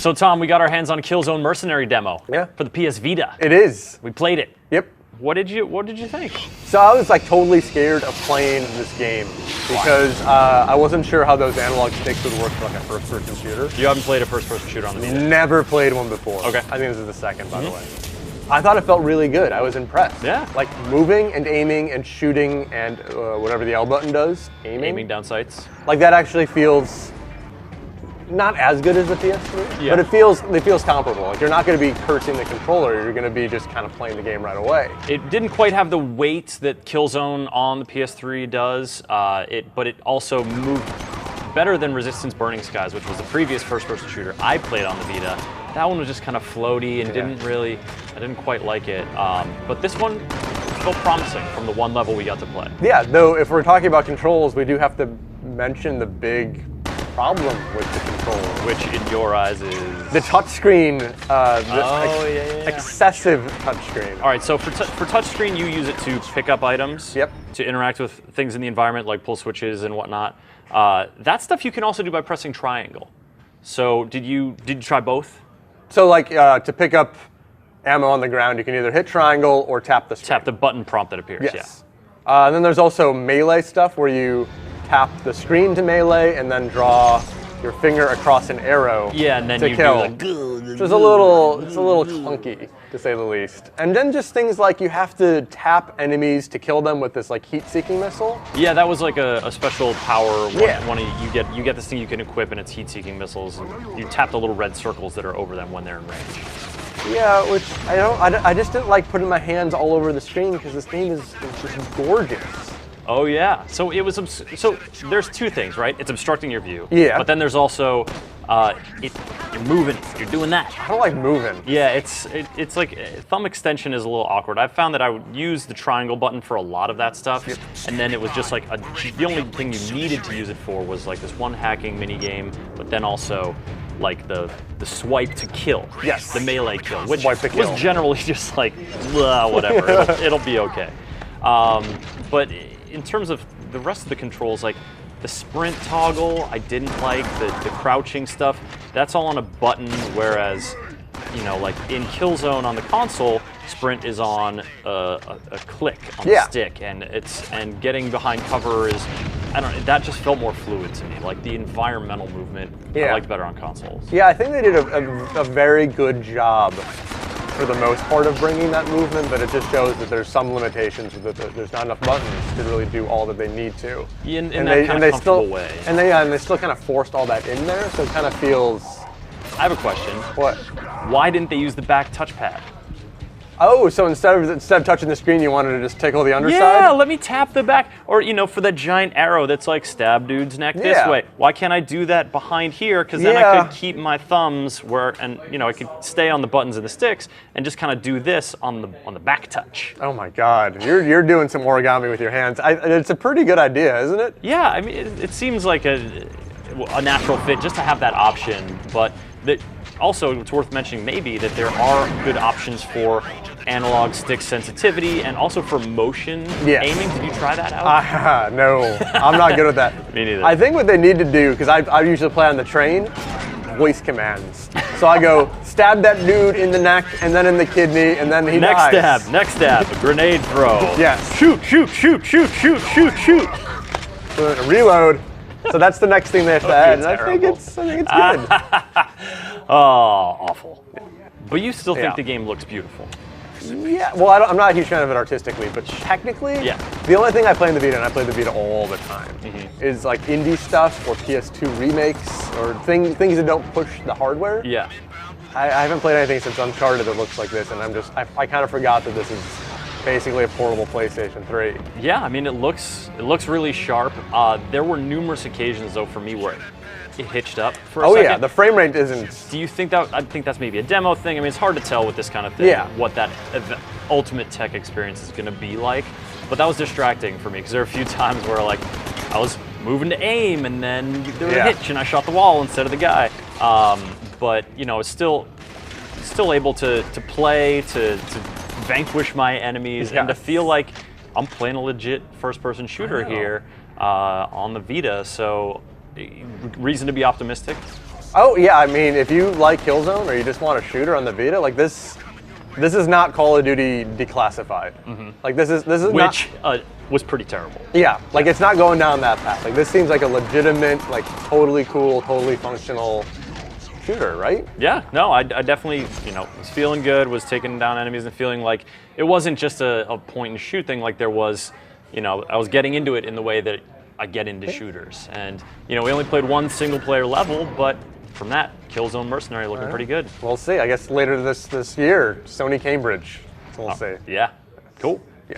So Tom, we got our hands on Killzone Mercenary demo for the PS Vita. It is. We played it. Yep. What did you think? So I was like totally scared of playing this game because I wasn't sure how those analog sticks would work for like a first-person shooter. You haven't played a first-person shooter on the Vita? Never played one before. Okay. I think this is the second, by the way. I thought it felt really good. I was impressed. Yeah. Like moving and aiming and shooting and whatever the L button does, aiming down sights. Like that actually feels not as good as the PS3, but it feels comparable. Like you're not going to be cursing the controller, you're going to be just kind of playing the game right away. It didn't quite have the weight that Killzone on the PS3 does, but it also moved better than Resistance Burning Skies, which was the previous first-person shooter I played on the Vita. That one was just kind of floaty and I didn't quite like it. But this one felt promising from the one level we got to play. Yeah, though if we're talking about controls, we do have to mention the big problem with the controller. Which in your eyes is? The touchscreen, excessive touchscreen. All right, so for touchscreen, you use it to pick up items, to interact with things in the environment like pull switches and whatnot. That stuff you can also do by pressing triangle. So did you try both? So like to pick up ammo on the ground, you can either hit triangle or tap the screen. Tap the button prompt that appears, yes. And then there's also melee stuff where you tap the screen to melee and then draw your finger across an arrow and then to you kill. Do like, it's a little clunky, to say the least. And then just things like you have to tap enemies to kill them with this like heat-seeking missile. Yeah, that was like a special power. You get this thing you can equip and it's heat-seeking missiles. And you tap the little red circles that are over them when they're in range. Yeah, which I just didn't like putting my hands all over the screen because this game is just gorgeous. Oh yeah, so it was. So there's two things, right? It's obstructing your view. Yeah. But then there's also, you're moving. You're doing that. I don't like moving. Yeah, it's like thumb extension is a little awkward. I've found that I would use the triangle button for a lot of that stuff, and then it was just like the only thing you needed to use it for was like this one hacking mini game, but then also like the swipe to kill. Yes. The melee kill, which Swipe to kill. was generally just like whatever. it'll be okay. But in terms of the rest of the controls, like the sprint toggle, I didn't like the crouching stuff. That's all on a button, whereas, you know, like in Killzone on the console, sprint is on a click on the stick, and getting behind cover is, I don't know, that just felt more fluid to me. Like the environmental movement, I liked better on consoles. Yeah, I think they did a very good job for the most part of bringing that movement, but it just shows that there's some limitations, that there's not enough buttons to really do all that they need to. In that kind of comfortable way. And they still kind of forced all that in there, so it kind of feels... I have a question. What? Why didn't they use the back touchpad? Oh, so instead of touching the screen, you wanted to just tickle the underside? Yeah, let me tap the back. Or, you know, for that giant arrow that's like stab dude's neck this way. Why can't I do that behind here? Because then I could keep my thumbs and you know, I could stay on the buttons and the sticks and just kind of do this on the back touch. Oh my God, you're doing some origami with your hands. It's a pretty good idea, isn't it? Yeah, I mean, it seems like a natural fit just to have that option, but also, it's worth mentioning maybe that there are good options for analog stick sensitivity and also for motion aiming. Did you try that out? No, I'm not good at that. Me neither. I think what they need to do, because I usually play on the train, voice commands. So I go, stab that dude in the neck, and then in the kidney, and then he dies. Next stab, grenade throw. Yes. Shoot, shoot, shoot, shoot, shoot, shoot, shoot. Reload. So that's the next thing they have to add, and I think it's good. Oh, awful. But you still think the game looks beautiful? Yeah, well, I'm not a huge fan of it artistically, but technically, the only thing I play in the Vita, and I play the Vita all the time, is like indie stuff or PS2 remakes or things that don't push the hardware. Yeah. I haven't played anything since Uncharted that looks like this, and I kind of forgot that this is basically a portable PlayStation 3. Yeah, I mean, it looks really sharp. There were numerous occasions, though, for me where it hitched up for a second. Yeah, the frame rate isn't... Do you think that, I think that's maybe a demo thing. I mean, it's hard to tell with this kind of thing what that ultimate tech experience is going to be like. But that was distracting for me, because there were a few times where, like, I was moving to aim, and then there was a hitch, and I shot the wall instead of the guy. But, you know, it's still able to play, to vanquish my enemies, and to feel like I'm playing a legit first-person shooter here on the Vita. So, reason to be optimistic. Oh yeah, I mean, if you like Killzone or you just want a shooter on the Vita, like this is not Call of Duty declassified. Like this is which was pretty terrible. Yeah, like it's not going down that path. Like this seems like a legitimate, like totally cool, totally functional shooter, right? Yeah, no, I definitely, was feeling good, was taking down enemies and feeling like it wasn't just a point and shoot thing. Like there was, I was getting into it in the way that I get into shooters. And, we only played one single player level, but from that, Killzone Mercenary looking pretty good. We'll see. I guess later this year, Sony Cambridge. So we'll see. Yeah, cool. Yeah.